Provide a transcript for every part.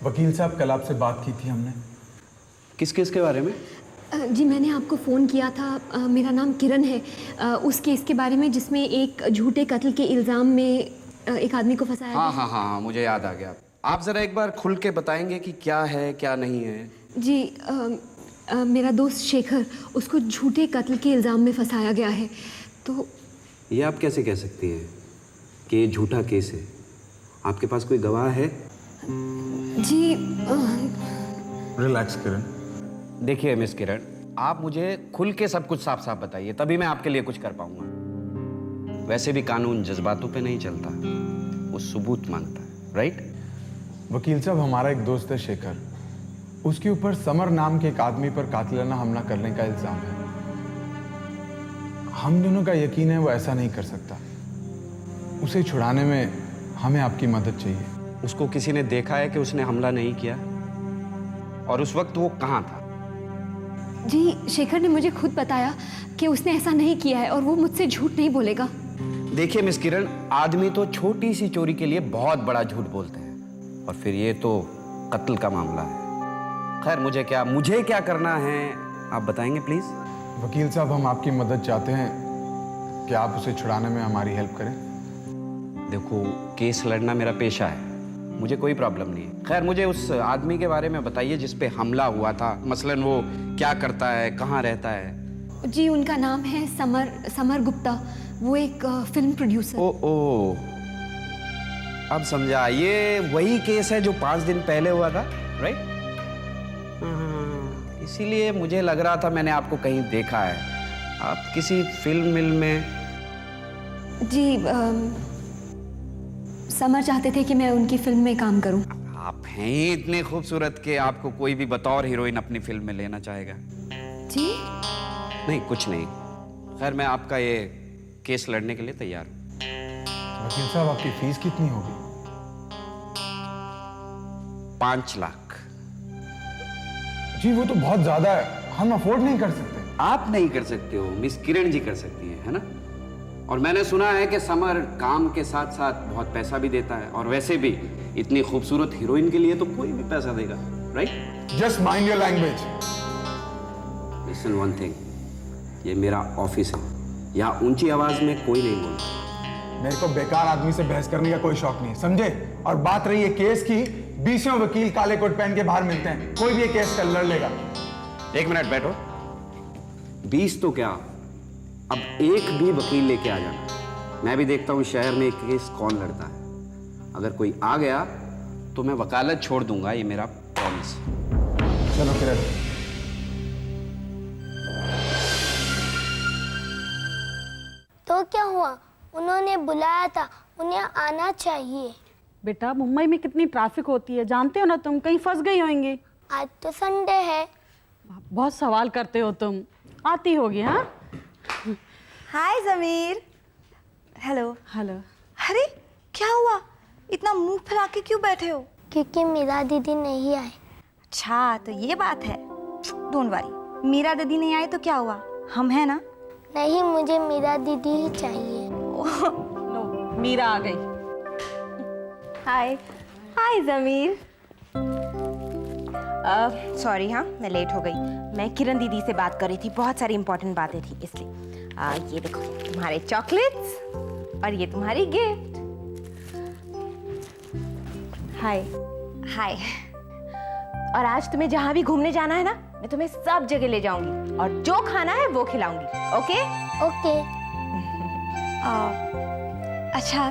वकील साहब, कल आपसे बात की थी हमने। किस केस के बारे में? जी मैंने आपको फ़ोन किया था। मेरा नाम किरण है। उस केस के बारे में जिसमें एक झूठे कत्ल के इल्ज़ाम में एक आदमी को फंसाया हाँ गया। हाँ हाँ हाँ, मुझे याद आ गया। आप ज़रा एक बार खुल के बताएंगे कि क्या है क्या नहीं है? जी मेरा दोस्त शेखर, उसको झूठे कत्ल के इल्ज़ाम में फंसाया गया है। तो ये आप कैसे कह सकती हैं कि ये झूठा केस है? आपके पास कोई गवाह है? जी रिलैक्स किरण। देखिए मिस किरण, आप मुझे खुल के सब कुछ साफ साफ बताइए, तभी मैं आपके लिए कुछ कर पाऊंगा। वैसे भी कानून जज्बातों पे नहीं चलता, वो सबूत मांगता है, राइट? वकील साहब, हमारा एक दोस्त है शेखर, उसके ऊपर समर नाम के एक आदमी पर कातिलाना हमला करने का इल्जाम है। हम दोनों का यकीन है वो ऐसा नहीं कर सकता। उसे छुड़ाने में हमें आपकी मदद चाहिए। उसको किसी ने देखा है कि उसने हमला नहीं किया? और उस वक्त वो कहाँ था? जी शेखर ने मुझे खुद बताया कि उसने ऐसा नहीं किया है और वो मुझसे झूठ नहीं बोलेगा। देखिए मिस किरण, आदमी तो छोटी सी चोरी के लिए बहुत बड़ा झूठ बोलते हैं, और फिर ये तो कत्ल का मामला है। खैर मुझे क्या करना है आप बताएंगे प्लीज? वकील साहब, हम आपकी मदद चाहते हैं कि आप उसे छुड़ाने में हमारी हेल्प करें। देखो, केस लड़ना मेरा पेशा है, मुझे कोई प्रॉब्लम नहीं है। खैर मुझे उस आदमी के बारे में बताइए जिस पे हमला हुआ था। मसलन वो क्या करता है, कहाँ रहता है? जी उनका नाम है समर गुप्ता। वो एक फिल्म प्रोड्यूसर। ओ अब समझा, ये वही केस है जो 5 दिन पहले हुआ था, राइट? इसीलिए मुझे लग रहा था मैंने आपको कहीं देखा है। आप किसी फिल्म में? जी समर चाहते थे कि मैं उनकी फिल्म में काम करूं। आप हैं ही इतने खूबसूरत कि आपको कोई भी बतौर हीरोइन अपनी फिल्म में लेना चाहेगा। जी नहीं, कुछ नहीं। खैर मैं आपका ये केस लड़ने के लिए तैयार हूं। वकील साहब, आपकी फीस कितनी होगी? 5 लाख। जी वो तो बहुत ज्यादा है, हम अफोर्ड नहीं कर सकते। आप नहीं कर सकते हो, मिस किरण जी कर सकती है ना? और मैंने सुना है कि समर काम के साथ साथ बहुत पैसा भी देता है, और वैसे भी इतनी खूबसूरत हीरोइन के लिए तो कोई भी पैसा देगा, right? Just mind your language. Listen one thing, ये मेरा ऑफिस है, यहाँ ऊंची आवाज में कोई नहीं बोलता। मेरे को बेकार आदमी से बहस करने का कोई शौक नहीं है, समझे? और बात रही है केस की, 20 वकील काले कोट पहन के बाहर मिलते हैं, कोई भी ये केस कर लड़ लेगा। 1 मिनट बैठो। 20 तो क्या, अब एक भी वकील लेके आ जाना। मैं भी देखता हूँ शहर में एक केस कौन लड़ता है। अगर कोई आ गया तो मैं वकालत छोड़ दूंगा, ये मेरा प्रॉमिस। चलो किरण। तो क्या हुआ? उन्होंने बुलाया था, उन्हें आना चाहिए। बेटा मुंबई में कितनी ट्रैफिक होती है, जानते हो ना, तुम कहीं फंस गई होंगी। आज तो संडे है। बहुत सवाल करते हो तुम। आती होगी। हाँ हाय ज़मीर। हेलो। हेलो। अरे क्या हुआ, इतना मुंह फैला के क्यों बैठे हो? क्योंकि मीरा दीदी नहीं आए। अच्छा तो ये बात है। डोंट वरी, मीरा दीदी नहीं आए तो क्या हुआ, हम हैं ना। नहीं, मुझे मीरा दीदी ही चाहिए। लो मीरा आ गई। हाय। हाय ज़मीर। सॉरी, हाँ मैं लेट हो गई। मैं किरण दीदी से बात कर रही थी, बहुत सारी इंपॉर्टेंट बातें थी इसलिए। ये देखो तुम्हारे चॉकलेट्स और ये तुम्हारी गिफ्ट। हाय। हाय। और आज तुम्हें जहाँ भी घूमने जाना है ना, मैं तुम्हें सब जगह ले जाऊंगी और जो खाना है वो खिलाऊंगी। ओके? ओके। अच्छा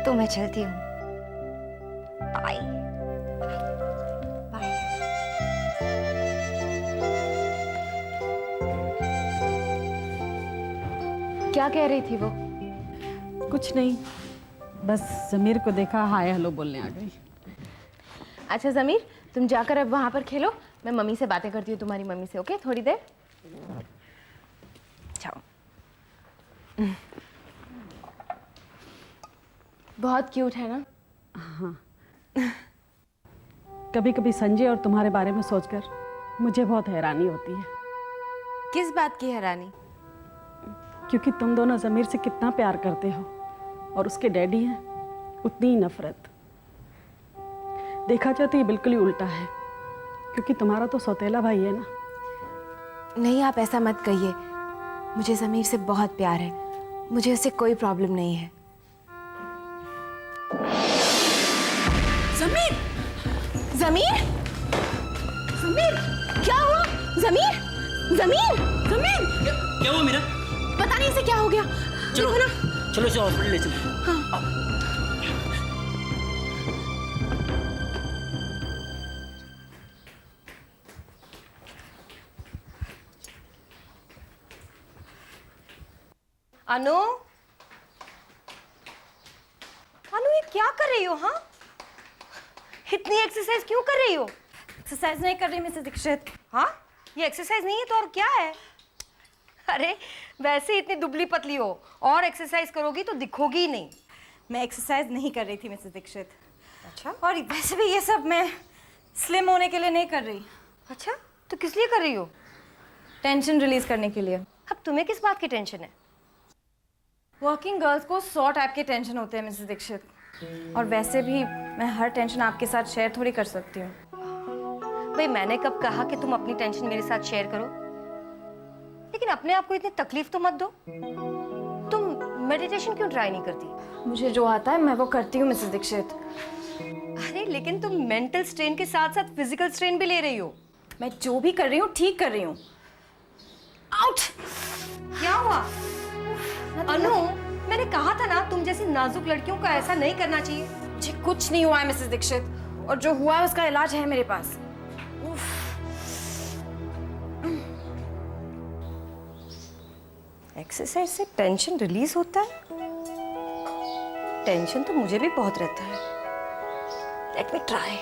तो मैं चलती हूँ। बाय। बाय। क्या कह रही थी वो? कुछ नहीं, बस ज़मीर को देखा, हाय हेलो बोलने आ गई। अच्छा ज़मीर, तुम जाकर अब वहाँ पर खेलो, मैं मम्मी से बातें करती हूँ, तुम्हारी मम्मी से। ओके, थोड़ी देर। जाओ। बहुत क्यूट है ना? हाँ। कभी कभी संजय और तुम्हारे बारे में सोचकर मुझे बहुत हैरानी होती है। किस बात की हैरानी? क्योंकि तुम दोनों ज़मीर से कितना प्यार करते हो और उसके डैडी हैं उतनी ही नफरत। देखा जाए तो ये बिल्कुल ही उल्टा है, क्योंकि तुम्हारा तो सौतेला भाई है ना। नहीं, आप ऐसा मत कहिए। मुझे ज़मीर से बहुत प्यार है, मुझे उससे कोई प्रॉब्लम नहीं है। ज़मीर! ज़मीर! ज़मीर! क्या हुआ? ज़मीर! ज़मीर! ज़मीर! क्या हुआ मीरा? पता नहीं इसे क्या हो गया। चलो ना। चलो इसे हॉस्पिटल ले चलो। अनु, अनु ये क्या कर रही हो? हाँ, इतनी एक्सरसाइज क्यों कर रही हो? एक्सरसाइज नहीं कर रही मिसेस दीक्षित। हाँ, ये एक्सरसाइज नहीं है तो और क्या है? अरे वैसे इतनी दुबली पतली हो, और एक्सरसाइज करोगी तो दिखोगी ही नहीं। मैं एक्सरसाइज नहीं कर रही थी मिसेस दीक्षित। अच्छा? और वैसे भी ये सब मैं स्लिम होने के लिए नहीं कर रही। अच्छा, तो किस लिए कर रही हो? टेंशन रिलीज करने के लिए। अब तुम्हें किस बात की टेंशन है? वर्किंग गर्ल्स को 100 टाइप के टेंशन होते हैं मिसेस दीक्षित, और वैसे भी मैं हर टेंशन आपके साथ शेयर थोड़ी कर सकती हूँ। भाई मैंने कब कहा कि तुम अपनी टेंशन मेरे साथ शेयर करो? लेकिन अपने आप को इतनी तकलीफ तो मत दो। तुम मेडिटेशन क्यों ट्राई नहीं करती? मुझे जो आता है मैं वो करती हूँ मिसेस दीक्षित। अरे लेकिन तुम मेंटल स्ट्रेन के साथ साथ फिजिकल स्ट्रेन भी ले रही हो। मैं जो भी कर रही हूँ ठीक कर रही हूँ। आउट! क्या हुआ? अनु, मैंने कहा था ना तुम जैसी नाजुक लड़कियों को ऐसा नहीं करना चाहिए। मुझे कुछ नहीं हुआ है मिसेस दीक्षित, और जो हुआ है उसका इलाज है मेरे पास। एक्सरसाइज से टेंशन रिलीज होता है? टेंशन तो मुझे भी बहुत रहता है। Let me try.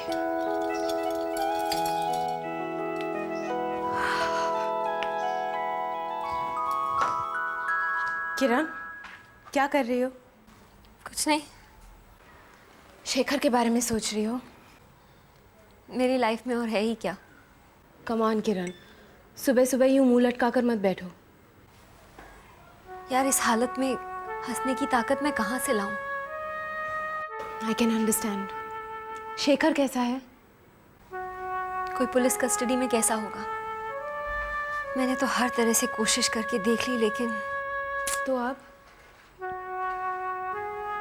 किरण, क्या कर रही हो? कुछ नहीं, शेखर के बारे में सोच रही हो? मेरी लाइफ में और है ही क्या। कम ऑन किरण, सुबह सुबह यूं मुंह लटका कर मत बैठो। यार इस हालत में हंसने की ताकत मैं कहाँ से लाऊं? I can understand. शेखर कैसा है? कोई पुलिस कस्टडी में कैसा होगा? मैंने तो हर तरह से कोशिश करके देख ली, लेकिन तो अब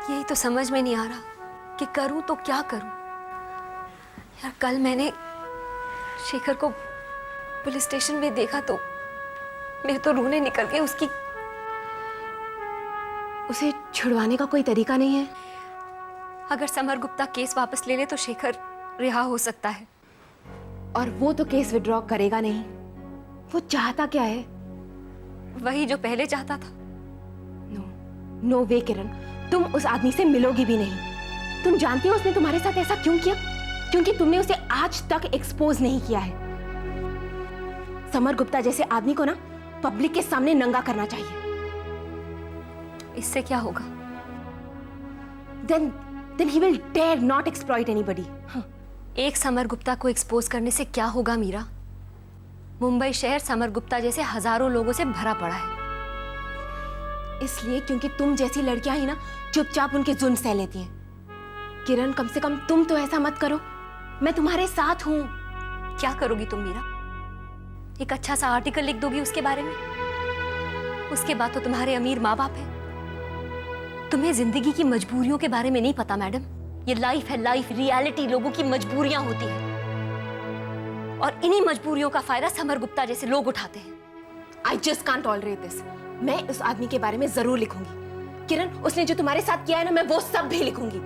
यही तो समझ में नहीं आ रहा कि करूं तो क्या करूं। यार कल मैंने शेखर को पुलिस स्टेशन में देखा तो मेरे तो रोने निकल गए। उसे छुड़वाने का कोई तरीका नहीं है? अगर समर गुप्ता केस वापस ले ले तो शेखर रिहा हो सकता है। और वो तो केस विड्रॉ करेगा नहीं। वो चाहता क्या है? वही जो पहले चाहता था। नो वे किरण, तुम उस आदमी से मिलोगी भी नहीं। तुम जानती हो उसने तुम्हारे साथ ऐसा क्यों किया? क्योंकि तुमने उसे आज तक एक्सपोज नहीं किया है। समर गुप्ता जैसे आदमी को ना पब्लिक के सामने नंगा करना चाहिए। इससे क्या होगा? Then he will dare not exploit anybody. एक समर गुप्ता को एक्सपोज करने से क्या होगा मीरा? मुंबई शहर समर गुप्ता जैसे हजारों लोगों से भरा पड़ा है। इसलिए क्योंकि तुम जैसी लड़कियां ही ना चुपचाप उनके जुल्म सह लेती हैं। किरण, कम से कम तुम तो ऐसा मत करो। मैं तुम्हारे साथ हूं। क्या करोगी तुम मीरा? एक अच्छा सा आर्टिकल लिख दोगी उसके बारे में? उसके बाद तो तुम्हारे अमीर माँ बाप है। तुम्हें जिंदगी की मजबूरियों के बारे में नहीं पता मैडम। ये लाइफ है, लाइफ रियलिटी लोगों की मजबूरियां होती है, और इन्हीं मजबूरियों का फायदा समर गुप्ता जैसे लोग उठाते हैं। I just can't tolerate this. मैं उस आदमी के बारे में जरूर लिखूंगी। किरण, उसने जो तुम्हारे साथ किया है ना, मैं वो सब भी लिखूंगी।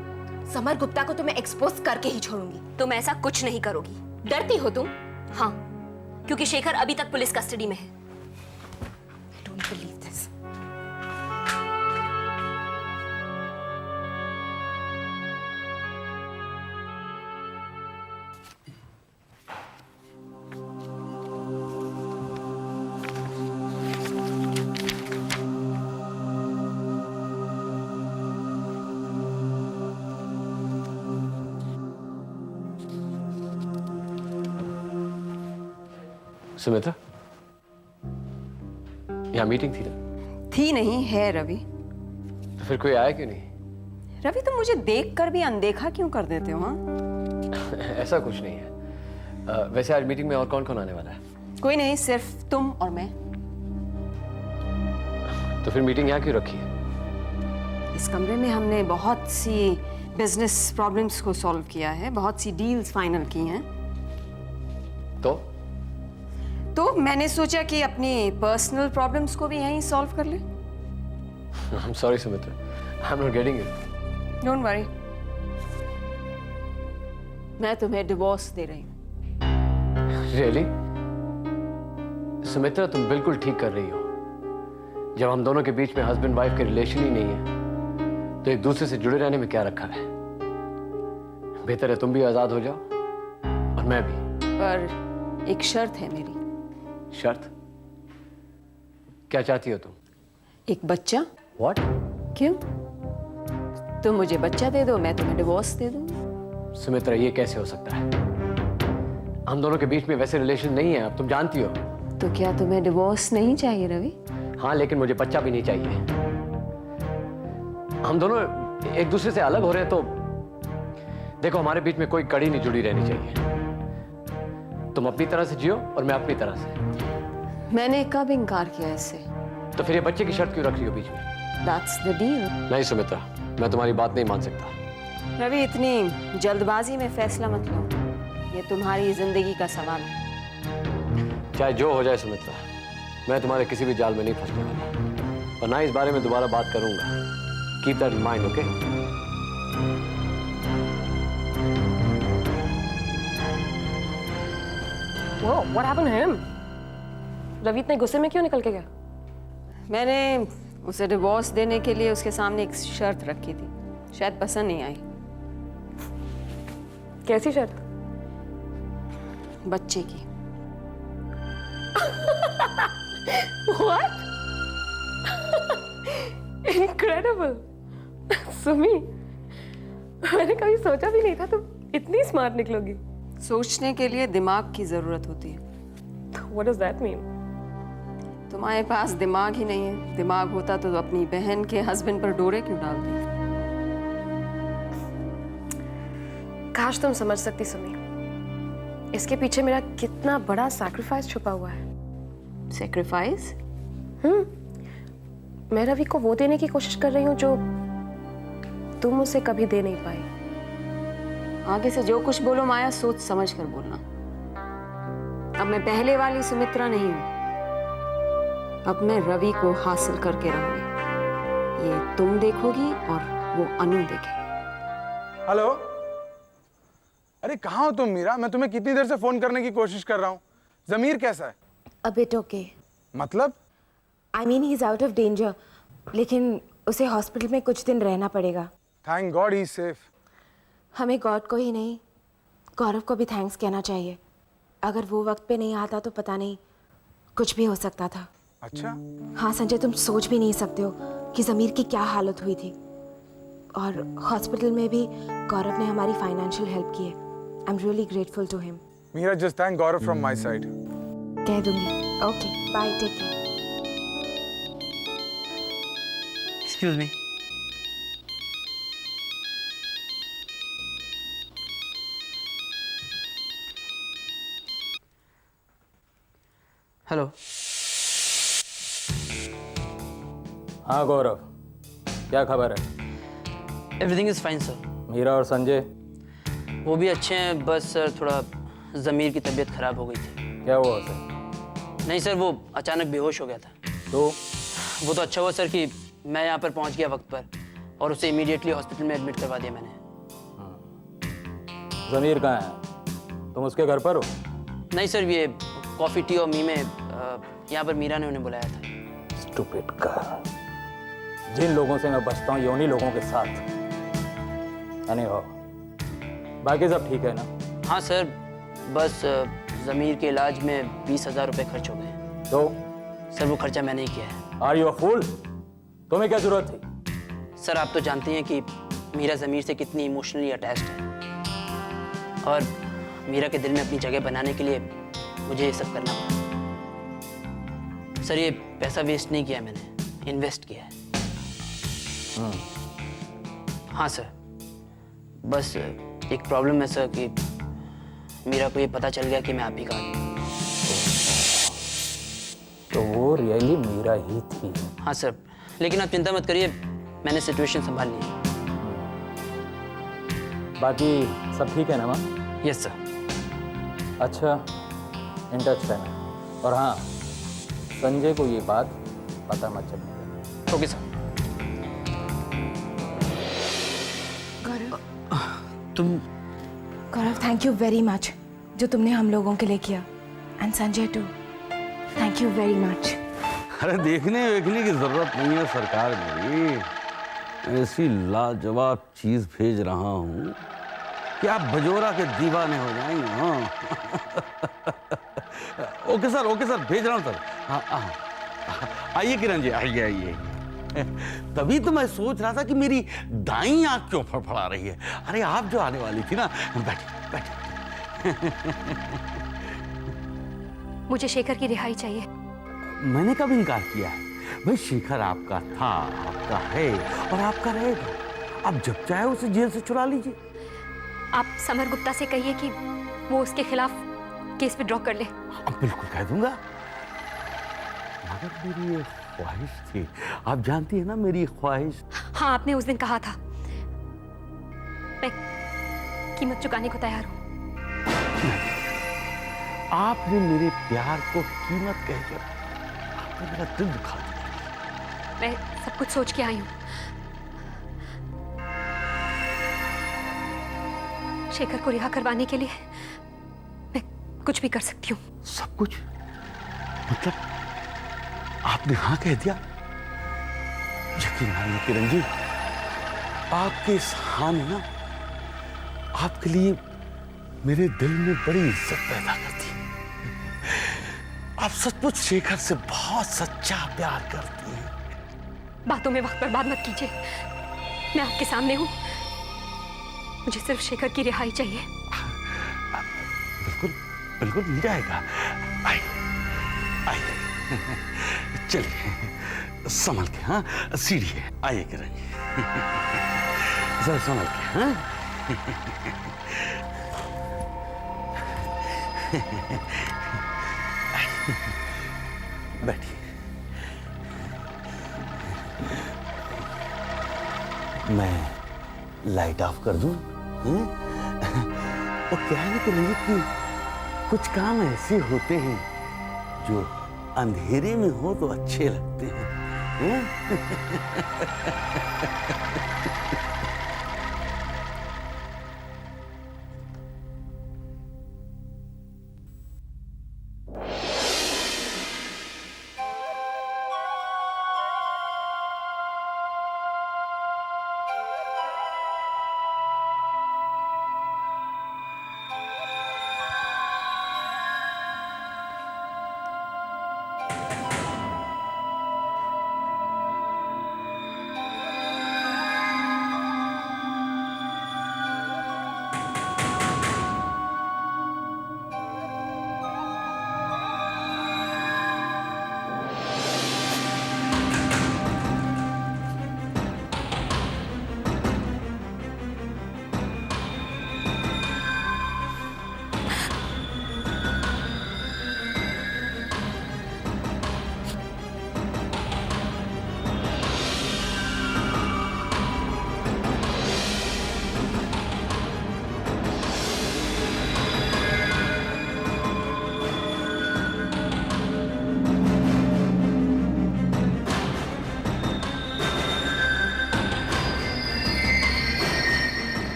समर गुप्ता को तो मैं एक्सपोज करके ही छोड़ूंगी। तुम ऐसा कुछ नहीं करोगी। डरती हो तुम? हाँ, क्योंकि शेखर अभी तक पुलिस कस्टडी में है। I don't believe this. Sumitra, यहाँ मीटिंग थी ना? थी नहीं, है रवि। तो फिर कोई आया क्यों नहीं? रवि, तुम मुझे देखकर भी अनदेखा क्यों कर देते हो? हाँ, ऐसा कुछ नहीं है। वैसे आज मीटिंग में और कौन कौन आने वाला है? कोई नहीं, सिर्फ तुम और मैं। तो फिर मीटिंग यहाँ क्यों रखी है? इस कमरे में हमने बहुत सी बिजनेस प्रॉब्लम्स को सॉल्व किया है, बहुत सी डील्स फाइनल की हैं। तो मैंने सोचा कि अपनी पर्सनल प्रॉब्लम्स को भी यहीं सॉल्व कर ले। I'm sorry Sumitra, I'm not getting it. Don't worry, मैं तुम्हें डिवोर्स दे रही हूँ। Really? सुमित्रा तुम बिल्कुल ठीक कर रही हो। जब हम दोनों के बीच में हस्बैंड वाइफ के रिलेशन ही नहीं है तो एक दूसरे से जुड़े रहने में क्या रखा है? बेहतर है तुम भी आजाद हो जाओ और मैं भी। पर एक शर्त है मेरी। शर्त? क्या चाहती हो तुम? एक बच्चा। What? क्यों? तुम मुझे बच्चा दे दो, मैं तुम्हें डिवोर्स दे दूंगी। सुमित्रा ये कैसे हो सकता है? हम दोनों के बीच में वैसे रिलेशन नहीं है, अब तुम जानती हो। तो क्या तुम्हें डिवोर्स नहीं चाहिए रवि? हाँ, लेकिन मुझे बच्चा भी नहीं चाहिए। हम दोनों एक दूसरे से अलग हो रहे हैं तो देखो, हमारे बीच में कोई कड़ी नहीं जुड़ी रहनी चाहिए। तुम अपनी तरह से जियो और मैं अपनी तरह से। मैंने कब इनकार किया इससे? तो फिर ये बच्चे की शर्त क्यों रख रही हो बीच में? That's the deal. नहीं सुमित्रा, मैं तुम्हारी बात नहीं मान सकता। रवि, इतनी जल्दबाजी में फैसला मत लो, ये तुम्हारी जिंदगी का सवाल है। चाहे जो हो जाए सुमित्रा, मैं तुम्हारे किसी भी जाल में नहीं फंसने वाला और ना इस बारे में दोबारा बात करूंगा। Keep that in mind, okay? What happened to him? Ravi इतने गुस्से में क्यों निकल के गया? मैंने उसे डिवोर्स देने के लिए उसके सामने एक शर्त रखी थी, शायद पसंद नहीं आई। कैसी शर्त? बच्चे की। What? Incredible. सुमी, मैंने कभी सोचा भी नहीं था तुम इतनी स्मार्ट निकलोगी। सोचने के लिए दिमाग की जरूरत होती है। What does that mean? तुम्हारे पास दिमाग ही नहीं है। दिमाग होता तो अपनी बहन के हस्बैंड पर डोरे क्यों डालती? काश तुम समझ सकती सुमी, इसके पीछे मेरा कितना बड़ा सैक्रिफाइस छुपा हुआ है। सैक्रिफाइस? मैं रवि को वो देने की कोशिश कर रही हूँ जो तुम उसे कभी दे नहीं पाई। आगे से जो कुछ बोलो माया, सोच समझ कर बोलना। अब मैं पहले वाली सुमित्रा नहीं हूं। अब मैं रवि को हासिल करके रहूंगी। ये तुम देखोगी और वो अनु देखेगी। हेलो, अरे कहाँ हो तुम मीरा? मैं तुम्हें कितनी देर से फोन करने की कोशिश कर रहा हूँ। जमीर कैसा है? A bit okay. मतलब? I mean he's out of danger, लेकिन उसे हॉस्पिटल में कुछ दिन रहना पड़ेगा। Thank God he is safe. हमें गॉड को ही नहीं, गौरव को भी थैंक्स कहना चाहिए। अगर वो वक्त पे नहीं आता तो पता नहीं, कुछ भी हो सकता था। अच्छा? हाँ संजय, तुम सोच भी नहीं सकते हो कि ज़मीर की क्या हालत हुई थी। और हॉस्पिटल में भी गौरव ने हमारी फाइनेंशियल हेल्प की है। I am really grateful to him. Meera, just thank Gaurav from my side. कह दूंगी। Okay, bye, take care. Excuse me. Hello. हाँ गौरव, क्या खबर है? Everything is fine sir. Meera और संजय? वो भी अच्छे हैं, बस सर थोड़ा ज़मीर की तबीयत खराब हो गई थी। क्या हुआ उसे? नहीं सर, वो अचानक बेहोश हो गया था। तो? वो तो अच्छा हुआ सर कि मैं यहाँ पर पहुँच गया वक्त पर और उसे इमीडिएटली हॉस्पिटल में एडमिट करवा दिया मैंने। ज़मीर कहाँ है? तुम उसके घर पर हो? नहीं सर, ये कॉफ़ी टी और मी में यहाँ पर मीरा ने उन्हें बुलाया था। Stupid girl. जिन लोगों से मैं बचता हूँ ये उन्हीं लोगों के साथ। Anyhow, बाकी सब ठीक है ना? हाँ सर, बस ज़मीर के इलाज में 20,000 रुपये खर्च हो गए। तो? सर वो खर्चा मैंने ही किया है। Are you a fool? तुम्हें क्या जरूरत थी? सर आप तो जानते हैं कि मीरा ज़मीर से कितनी इमोशनली अटैच्ड है और मीरा के दिल में अपनी जगह बनाने के लिए मुझे ये सब करना पड़ा। सर ये पैसा वेस्ट नहीं किया मैंने, इन्वेस्ट किया है। हाँ सर, बस एक प्रॉब्लम है सर कि मीरा को ये पता चल गया कि मैं आप ही का आदमी हूँ। तो वो रियली मीरा ही थी। हाँ सर, लेकिन आप चिंता मत करिए, मैंने सिचुएशन संभाल ली है। बाकी सब ठीक है ना माँ? Yes sir. अच्छा, इन टच रहना। और हाँ, संजय को ये बात पता मत चलने देना। Okay sir. तुम Gaurav, thank you very much जो तुमने हम लोगों के लिए किया। And Sanjay too, thank you very much. अरे देखने वेखने की जरूरत नहीं है सरकार मेरी, ऐसी लाजवाब चीज भेज रहा हूँ कि आप बजोरा के दीवाने हो जाएंगे। हाँ ओके सर, भेज रहा हूँ सर। हाँ आइए किरण जी, आइए आइए। तभी तो मैं सोच रहा था कि मेरी दाईं आंख क्यों फड़फड़ा रही है। अरे आप जो आने वाली थी ना, बैठिए। मुझे शेखर की रिहाई चाहिए। मैंने कब इनकार किया है? भाई शेखर आपका था, आपका है और आपका रहेगा। आप जब चाहे उसे जेल से छुड़ा लीजिए। आप समर गुप्ता से कहिए कि वो उसके खिलाफ केस विड्रॉ कर ले। अब बिल्कुल कह दूंगा, मगर मेरी ये ख्वाहिश थी, आप जानती है ना मेरी ख्वाहिश। हाँ, आपने उस दिन कहा था। मैं कीमत चुकाने को तैयार हूँ। आपने मेरे प्यार को कीमत कहकर आपने मेरा दिल दुखा दिया। मैं सब कुछ सोच के आई हूँ। शेखर को रिहा करवाने के लिए मैं कुछ भी कर सकती हूँ। सब कुछ? मतलब आपने हाँ कह दिया? यकीन मानिए किरण जी, आपके इस हाँ ने ना आपके लिए मेरे दिल में बड़ी इज्जत पैदा करती है। आप सचमुच शेखर से बहुत सच्चा प्यार करती हैं। बातों में वक्त बर्बाद मत कीजिए। मैं आपके सामने हूँ। मुझे सिर्फ शेखर की रिहाई चाहिए। बिल्कुल बिल्कुल मिल जाएगा। आइए आइए, चलिए संभल के। हाँ, सीढ़ी है, आइए किरण जी। सर संभल के। हाँ बैठिए। मैं लाइट ऑफ कर दूं? वो क्या है कि कुछ काम ऐसे होते हैं जो अंधेरे में हो तो अच्छे लगते हैं।